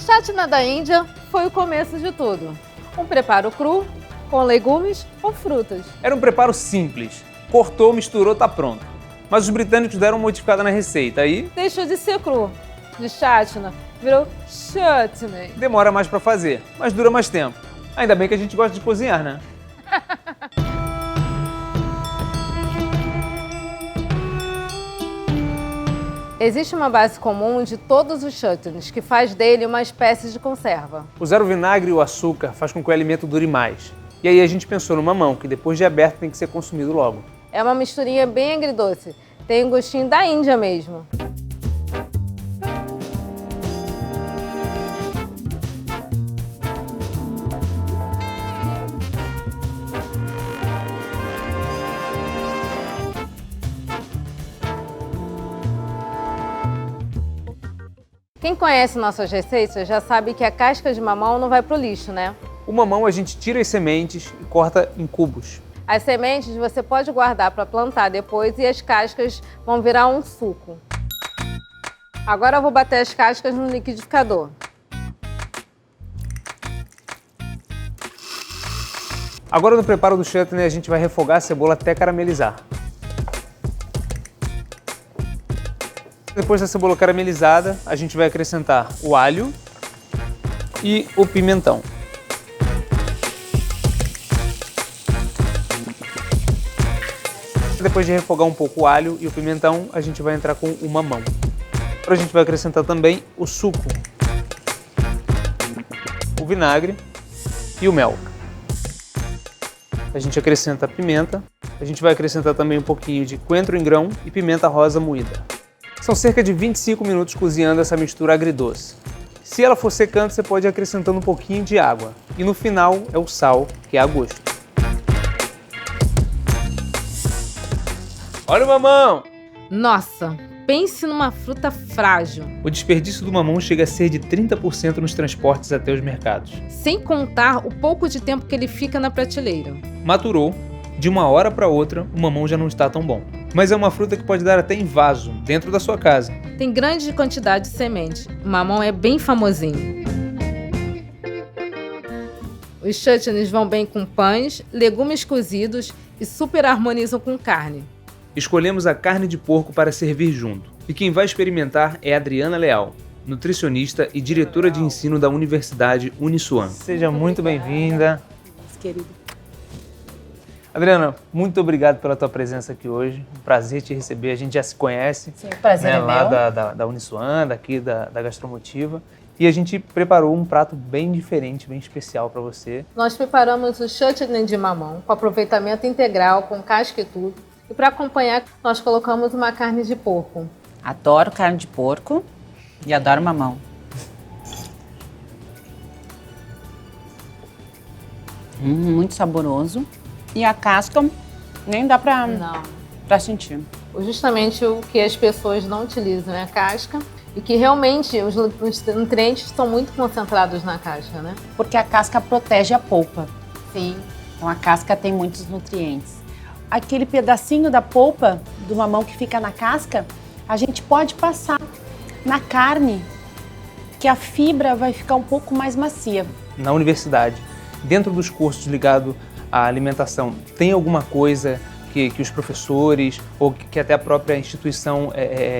Chutney da Índia foi o começo de tudo. Um preparo cru, com legumes ou frutas. Era um preparo simples. Cortou, misturou, tá pronto. Mas os britânicos deram uma modificada na receita, aí Deixou de ser cru. De chutney virou chutney. demora mais para fazer, mas dura mais tempo. Ainda bem que a gente gosta de cozinhar, né? Existe uma base comum de todos os chutneys, que faz dele uma espécie de conserva. Usar o vinagre e o açúcar faz com que o alimento dure mais. E aí a gente pensou no mamão, que depois de aberto tem que ser consumido logo. É uma misturinha bem agridoce. Tem um gostinho da Índia mesmo. Quem conhece nossas receitas já sabe que a casca de mamão não vai pro lixo, né? O mamão a gente tira as sementes e corta em cubos. As sementes você pode guardar para plantar depois e as cascas vão virar um suco. Agora eu vou bater as cascas no liquidificador. Agora no preparo do chutney a gente vai refogar a cebola até caramelizar. Depois da cebola caramelizada, a gente vai acrescentar o alho e o pimentão. Depois de refogar um pouco o alho e o pimentão, a gente vai entrar com o mamão. Agora a gente vai acrescentar também o suco, o vinagre e o mel. A gente acrescenta a pimenta, a gente vai acrescentar também um pouquinho de coentro em grão e pimenta rosa moída. São cerca de 25 minutos cozinhando essa mistura agridoce. Se ela for secando, você pode ir acrescentando um pouquinho de água. E no final é o sal, que é a gosto. Olha o mamão! Nossa, pense numa fruta frágil. O desperdício do mamão chega a ser de 30% nos transportes até os mercados. Sem contar o pouco de tempo que ele fica na prateleira. Maturou, de uma hora para outra, o mamão já não está tão bom. Mas é uma fruta que pode dar até em vaso, dentro da sua casa. Tem grande quantidade de semente. O mamão é bem famosinho. Os chutneys vão bem com pães, legumes cozidos e super harmonizam com carne. Escolhemos a carne de porco para servir junto. E quem vai experimentar é Adriana Leal, nutricionista e diretora de ensino da Universidade Uniswan. Seja muito bem-vinda. Querido. Adriana, muito obrigado pela tua presença aqui hoje. Um prazer te receber. A gente já se conhece. Sim, prazer é lá meu. da Uniswan, daqui da Gastromotiva. E a gente preparou um prato bem diferente, bem especial para você. Nós preparamos o chutney de mamão com aproveitamento integral, com casca e tudo. E para acompanhar, nós colocamos uma carne de porco. Adoro carne de porco e adoro mamão. Muito saboroso. E a casca nem dá pra sentir. Justamente o que as pessoas não utilizam é a casca e que realmente os nutrientes estão muito concentrados na casca, né? Porque a casca protege a polpa. Sim. Então a casca tem muitos nutrientes. Aquele pedacinho da polpa do mamão que fica na casca, a gente pode passar na carne, que a fibra vai ficar um pouco mais macia. Na universidade, dentro dos cursos ligados à alimentação, tem alguma coisa que os professores ou que até a própria instituição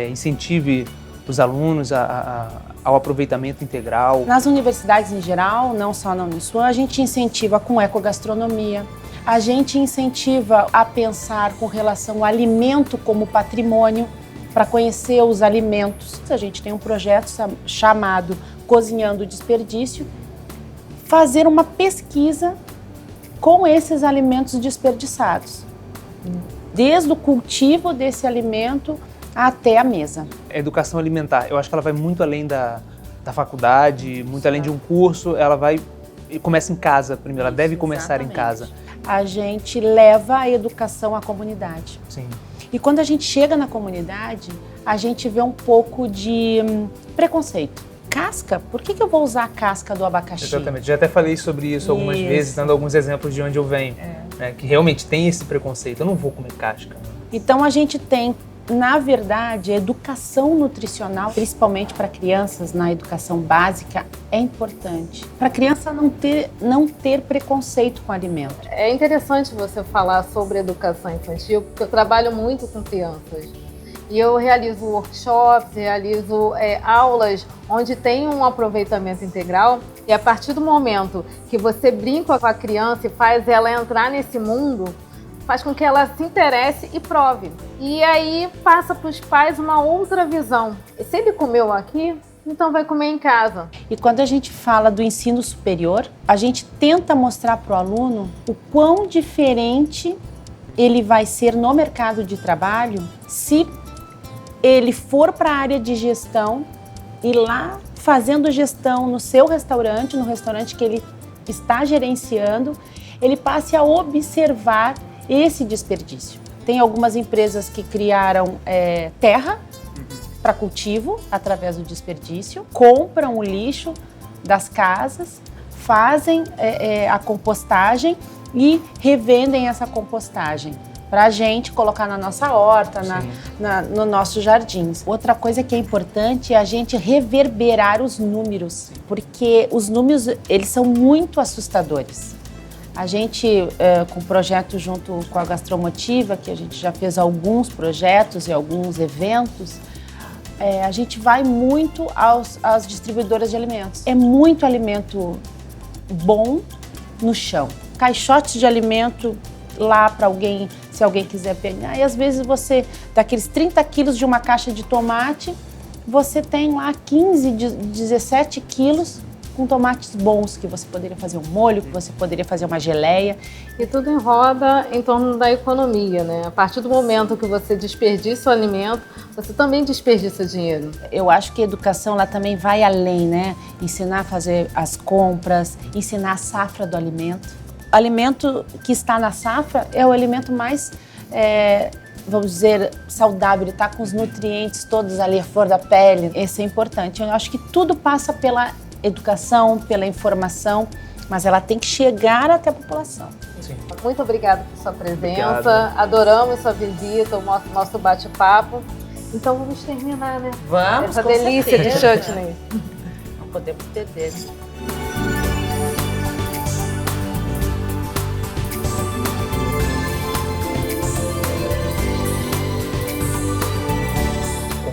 incentive os alunos ao aproveitamento integral? Nas universidades em geral, não só na Uniswan, a gente incentiva com ecogastronomia, a gente incentiva a pensar com relação ao alimento como patrimônio, para conhecer os alimentos. A gente tem um projeto chamado Cozinhando o Desperdício, fazer uma pesquisa com esses alimentos desperdiçados, desde o cultivo desse alimento até a mesa. A educação alimentar, eu acho que ela vai muito além da faculdade, muito além de um curso, ela começa em casa primeiro, ela deve começar em casa. A gente leva a educação à comunidade. Sim. E quando a gente chega na comunidade, a gente vê um pouco de preconceito. Casca? Por que eu vou usar a casca do abacaxi? Exatamente, já até falei sobre isso algumas vezes, dando alguns exemplos de onde eu venho, né, que realmente tem esse preconceito, eu não vou comer casca. Então a gente tem Na verdade, a educação nutricional, principalmente para crianças na educação básica, é importante. Para a criança não ter preconceito com o alimento. É interessante você falar sobre educação infantil, porque eu trabalho muito com crianças. E eu realizo workshops, realizo aulas onde tem um aproveitamento integral. E a partir do momento que você brinca com a criança e faz ela entrar nesse mundo, faz com que ela se interesse e prove. E aí passa para os pais uma outra visão. Se ele comeu aqui, então vai comer em casa. E quando a gente fala do ensino superior, a gente tenta mostrar para o aluno o quão diferente ele vai ser no mercado de trabalho se ele for para a área de gestão e lá fazendo gestão no seu restaurante, no restaurante que ele está gerenciando, ele passe a observar esse desperdício. Tem algumas empresas que criaram terra para cultivo através do desperdício, compram o lixo das casas, fazem a compostagem e revendem essa compostagem para a gente colocar na nossa horta, nos nossos jardins. Outra coisa que é importante é a gente reverberar os números, porque os números eles são muito assustadores. A gente, com o projeto junto com a Gastromotiva, que a gente já fez alguns projetos e alguns eventos, a gente vai muito às distribuidoras de alimentos. É muito alimento bom no chão. Caixotes de alimento lá para alguém, se alguém quiser pegar. E às vezes você, daqueles 30 quilos de uma caixa de tomate, você tem lá 15, 17 quilos com tomates bons, que você poderia fazer um molho, que você poderia fazer uma geleia. E tudo roda em torno da economia, né? A partir do momento que você desperdiça o alimento, você também desperdiça dinheiro. Eu acho que a educação lá também vai além, né? Ensinar a fazer as compras, ensinar a safra do alimento. O alimento que está na safra é o alimento mais, vamos dizer, saudável. Ele está com os nutrientes todos ali, a flor da pele. Esse é importante. Eu acho que tudo passa pela educação, pela informação, mas ela tem que chegar até a população. Sim. Muito obrigada por sua presença. Obrigado. Adoramos sua visita, o nosso bate-papo. Então vamos terminar, né? Vamos, essa com delícia de certeza. chutney. Não podemos perder.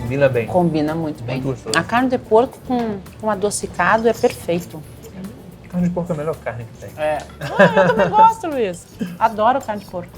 Combina bem. Combina muito bem. Muito gostoso. A carne de porco com adocicado é perfeito. Carne de porco é a melhor carne que tem. Eu também gosto, Luiz. Adoro carne de porco.